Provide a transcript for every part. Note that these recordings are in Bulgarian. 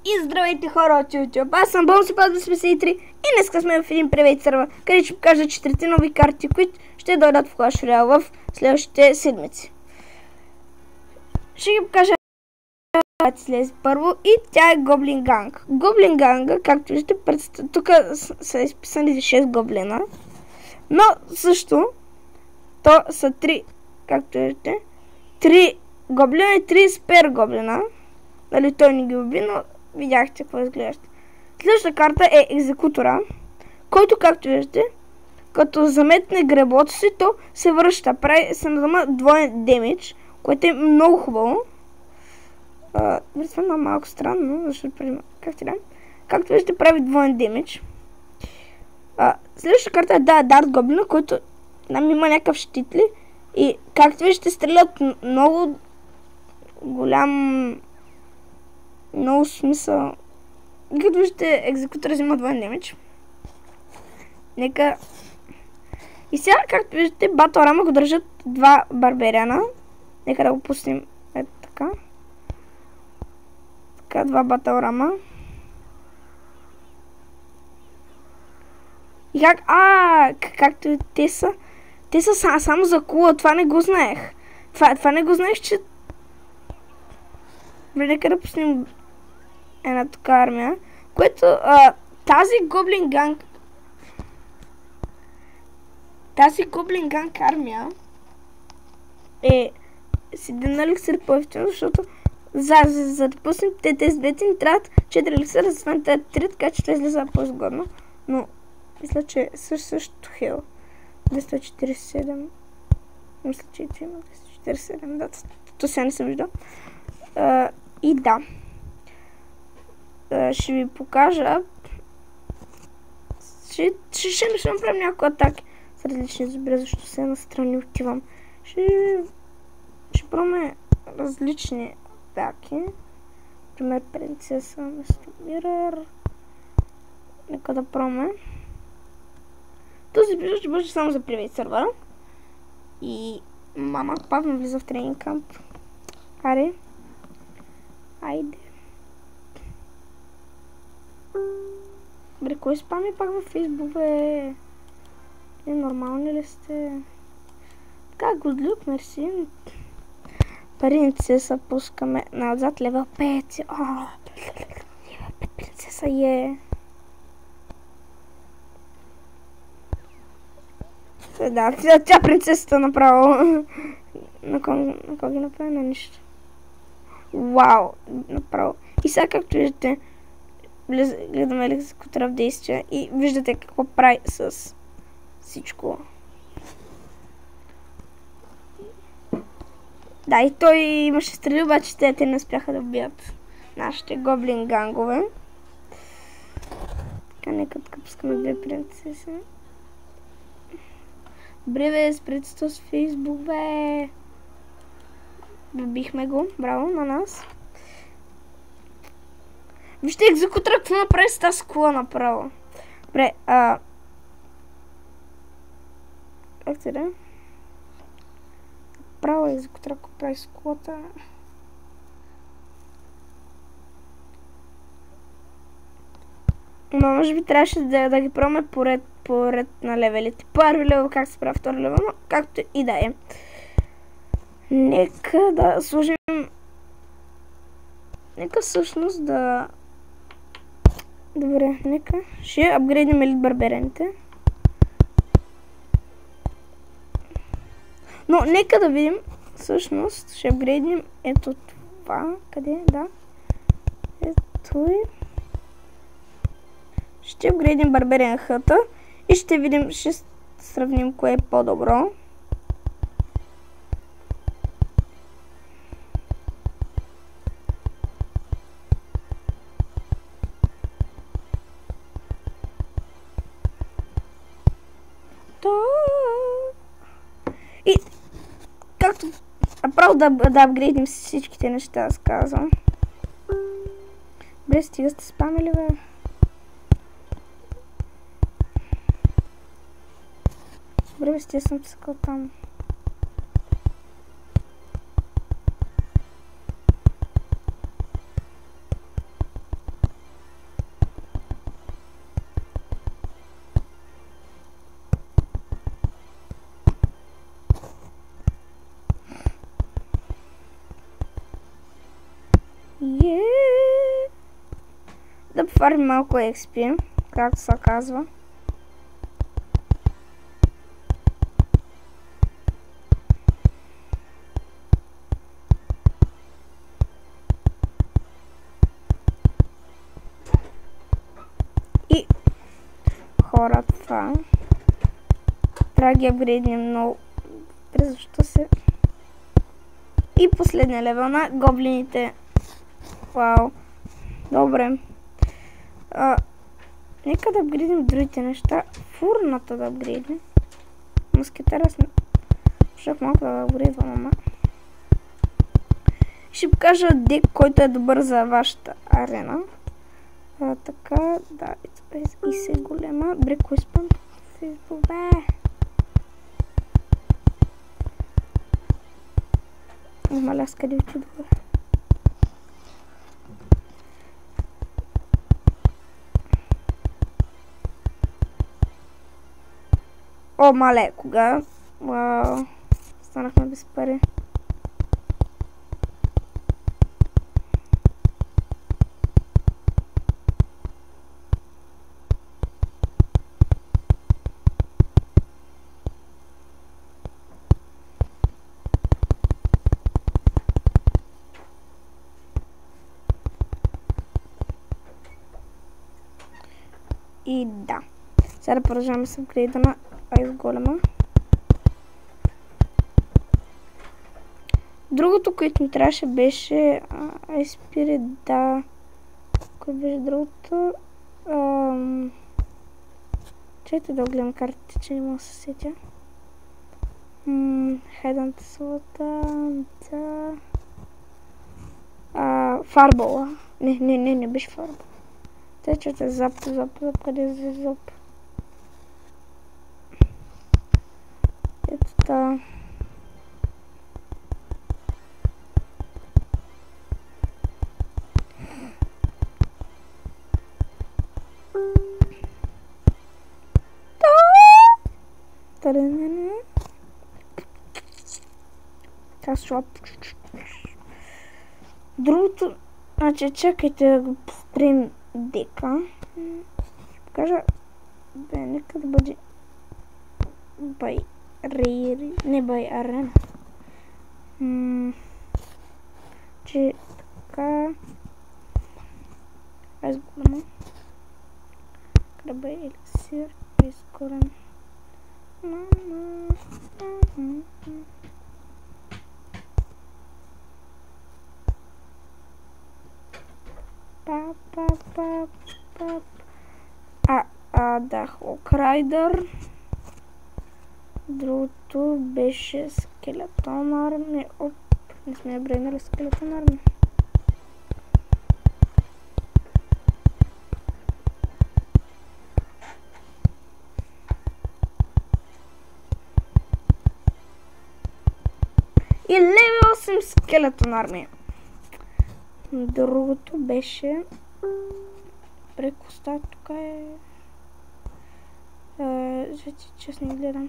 И здравейте хора от YouTube, аз съм Bones83 и днес сме в един привет сервер, където ще покажа 4 нови карти, които ще дойдат в Clash Royale в следващите седмици. Ще ги покажа след първо и тя е Goblin Gang. Goblin Gang, както виждате, тук са изписани 6 гоблина, но също то са 3, както виждате, 3 гоблина и 3 спер гоблина. Нали, той не ги уби, но видяхте какво изглежда. Следващата карта е екзекутора, който, както виждате, като заметне греблото си, то се връща. Прави се на дома двоен демидж, което е много хубаво. Това е малко странно, защото преди... Както виждате, прави двоен демидж. Следващата карта е Дарт Гоблина, който нам има някакъв щитли. И както виждате, стрелят много голям... Много смисъл. Като виждате, екзекутора взима двоен демидж. Нека... И сега, както виждате, Батълрама го държат два барбериана. Нека да го пустим ето така. Така, два Батълрама. И как... както те са... Те са само за кула, това не го знаех. Това не го знаех, че... Нека да пуснем една така армия, което тази Goblin Gang армия е с един еликсир по-ефтино, защото за да пуснем тези двете ни трябват 4 еликсира, за това ни трябват 3, така че това излиза по-изгодно. Но мисля, че също хел. 247. Мисля, че има 247, да, то сега не съм виждал. И да. Ще ви покажа. Ще направим някои атаки с различни зубри, защото се настрани отивам. Ще пробваме различни атаки. Например, принцеса, вместо Мирър. Нека да пробваме. Този епизод ще бъде само за привет сервера. И мама пак влиза в тренинг камп. Аре. Айде. Бре, кой спами пак във Фейсбук, бе? Нормални ли сте? Така, гудлюк, мерси. Принцеса пускаме назад, левел 5. Левел 5 принцеса е. Да, тя принцесата направо. На кого ги направи? На нищо. Вау, направо. И сега, както виждате, гледаме екзекутора в действие и виждате какво прави с всичко. Да, и той имаше стрели, обаче те не успяха да вбият нашите гоблин гангове. Така, нека така пускаме две принцеси. Добре, бе, спрете с Фейсбук, бе. Добихме го, браво на нас. Вижте екзекутора, какво направи с тази кола направо. Добре, как се да? Право екзекутора, ако прави с колата. Но може би трябваше да ги пробваме поред на левелите. Първи левел, как се прави втори левел, но както и да е. Нека да сложим... Нека всъщност да... Добре, нека... Ще апгрейдим елит барберените. Но нека да видим... Всъщност ще апгрейдим ето това. Къде? Да. Ето и... Ще апгрейдим барберен хъта. И ще видим, ще сравним кое е по-добро. И както направо да апгрейдим всичките неща, аз казвам. Бре, стига сте спамили, бе. Добре, бе, стига съм цъкал там. Да пофармим малко XP, както се казва. И хората трябва да ги апгрейднем много. Защо се... И последния левел на гоблините. Вау. Добре. Нека да апгрейдим другите неща. Фурната да апгрейдим. Мускетера сме... Шах малко да апгрейдвам, ама. Ще покажа дек, който е добър за вашата арена. Така, да, и се голема. Брек уиспън. Маля, с къде ви добре. О, мале, кога? Вау, станахме без пари. И да. Сега да продължаваме с апгрейда на Айс Голема. Другото, което ми трябваше, беше Айс Спирит, да. Кой беше другото? Чайте да огледам картите, че не мога да се сетя. Хайдната слота, да. Фарбола. Не беше фарбола. Течете зап, къде е зап? Ето та. Другото, значи чакайте да го повторим дека. Ще покажа, нека да бъде бай рейри, не бай арена. Че така, аз голема. Кръба еликсир, изкорен. Да, Хокрайдър. Другото беше скелетон арми. Оп, не сме я брейнали скелетон арми. И левел 8 скелетон армия. Другото беше прекоста, тук е... Вече честно не гледам.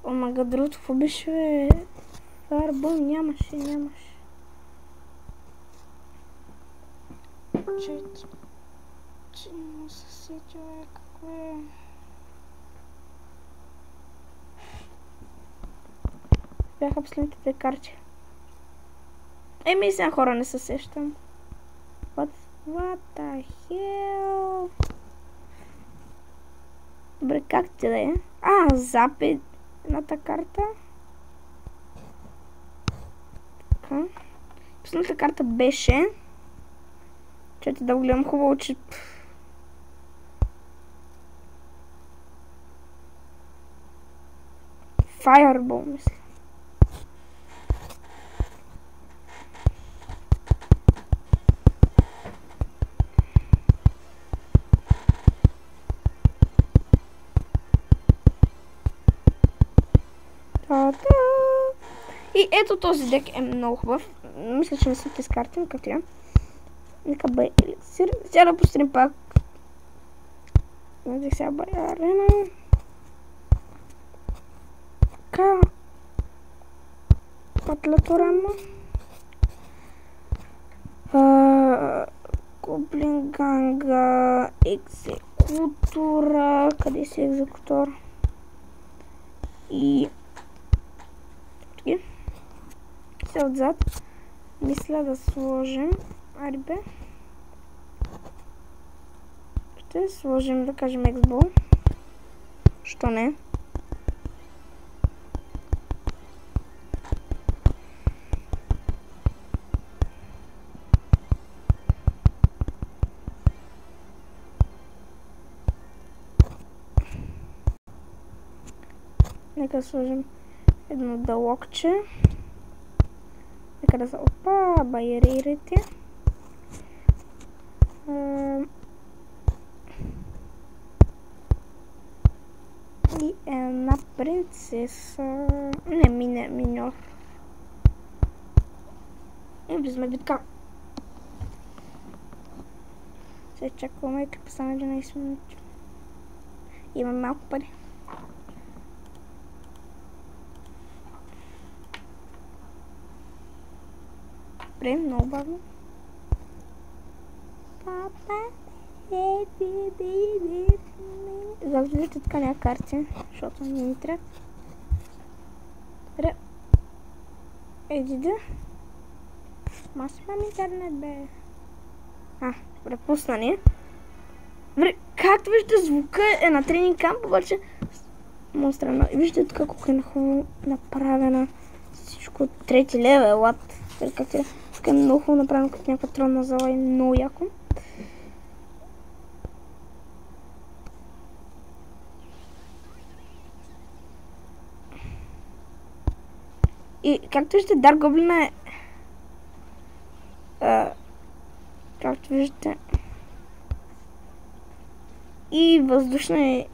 Омага, другото какво беше? Фарбол нямаше. Че не се сетя, какво е... Бяха последните карти. Сега хора не се сещам. What the hell? Добре, как ти да е? Запит едната карта. Така. Последната карта беше... Чете да го гледам хубаво, че... Fireball, мисля. И ето този дек е много хубав. Мисля, че не съм те с карти, като я. Нека бай еликсир. Сега да пустим пак. Надех сега бай арена. Така. Патлаторама. ганга, екзекутора. Къде си екзекутор? И... Сега отзад. Мисля да сложим... Ари бе. Ще сложим, да кажем, Xbox. Що не? Нека сложим едно дълокче. Нека да са... Опа, байерирайте. И една принцеса... Не, миньор. И влизаме битка. Сега чакваме като стане 11 минути. Имам малко пари. Добре, много бавно. Завжди вижте така няма карти, защото не ми трябва. Добре. Еди да. Маси имам интернет, бе. Добре, пусна ни. Добре, както виждате, звука е на тренинг камп, обаче много странно. И виждате тук колко е хубаво направена всичко от трети левел, лад. Как е, тук е много хубаво направено като някаква тронна зала и много яко. И както виждате, Dark Goblin е... както виждате... И въздушна е...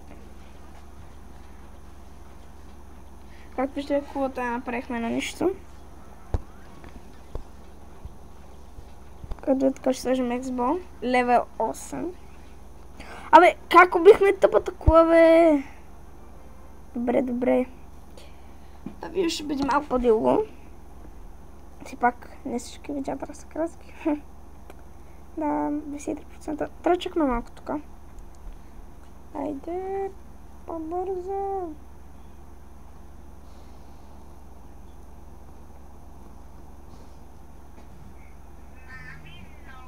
Както виждате, кулата я направихме на нищо. Къде така ще сложим Xbox. Левел 8. Абе, как убихме тъпата кула, бе? Добре. Да, вие ще бъде малко по-дълго. Си пак не всички видеята са краски. Да, 10%. Трябва да чакаме малко тук. Айде, по-бързо.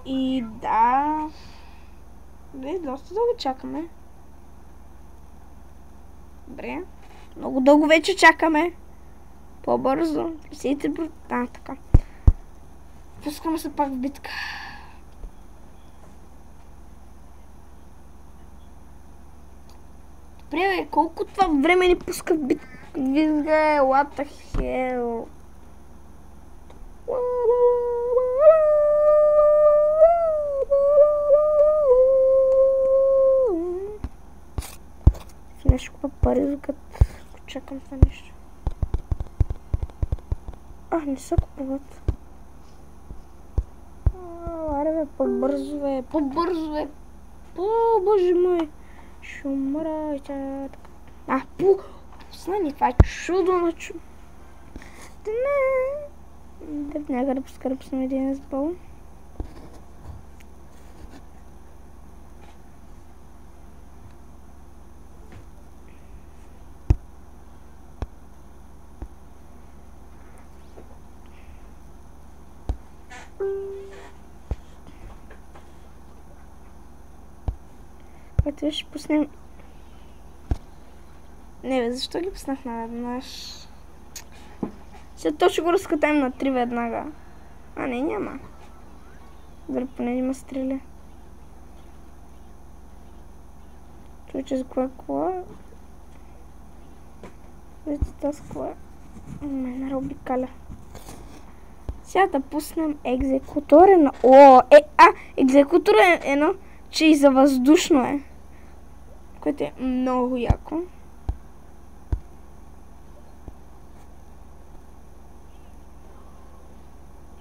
И да... доста дълго чакаме. Добре. Много дълго вече чакаме. По-бързо. Така. Пускаме се пак в битка. Добре, бе, колко това време ни пуска в битка? Визга, what the hell? Нещо купа пари, докато чакам това нещо. Не се купуват. Аре бе, по-бързо бе, боже мой. Ще умра, пусна ни, това е чудо на чудо. Някъде да пускам един сбол. Ето ще пуснем... Не бе, защо ги пуснах наведнъж? Сега то ще го разкатаем на 3 веднага. Не, няма. Дали поне има стрели. Чуйче за кола. Вижте тази кола. Ме наробикаля. Сега да пуснем екзекутор на... Екзекутор е едно, че и за въздушно е. Което е много яко.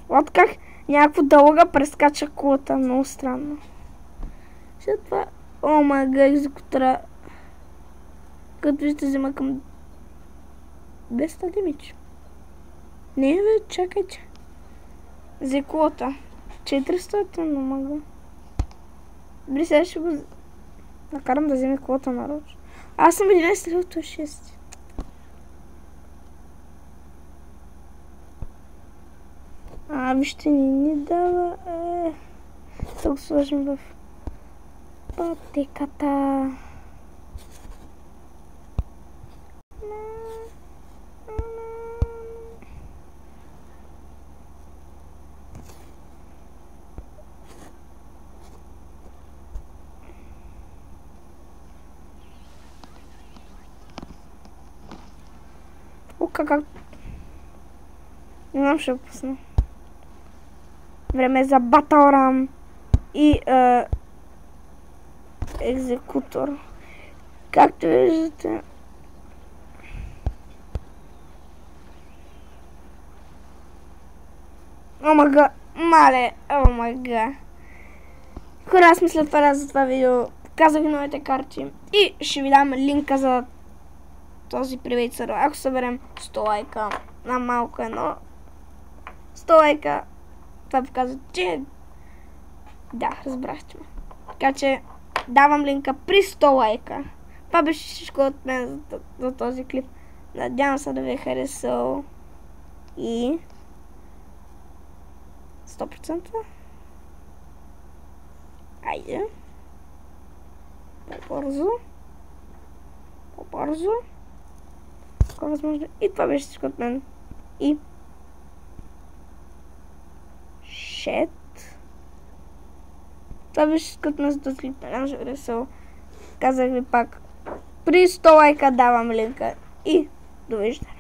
Вот как някакво дълга прескача кулата. Много странно. След това... О май гад, екзекутора. Като виждате, взема към 200 лимич. Не бе, чакайте. За кулата. 400, но мога. Добре, сега ще го накарам да вземе колата народ. Аз съм 11 лева, той 6. Вижте, ни дава. Да го сложим в пътеката. Как? Не знам, ще пусна. Време за батълрам и екзекутор. Както виждате. Омага, мале, омага. Хора, аз мисля това за това видео. Показах новите карти и ще ви дам линка за този привейт сервер. Ако съберем 100 лайка на малко едно 100 лайка, това показва, че да, разбрахте ме. Така че давам линка при 100 лайка. Това беше всичко от мен за този клип. Надявам се да ви е харесал и 100%. Айде. По-бързо. По-бързо. Ако е възможно. И това беше всичко от мен. И шет. Това беше всичко от мен за този клип. Надявам се да ви е харесал. Казах ви пак. При 100 лайка давам линка. И довиждане.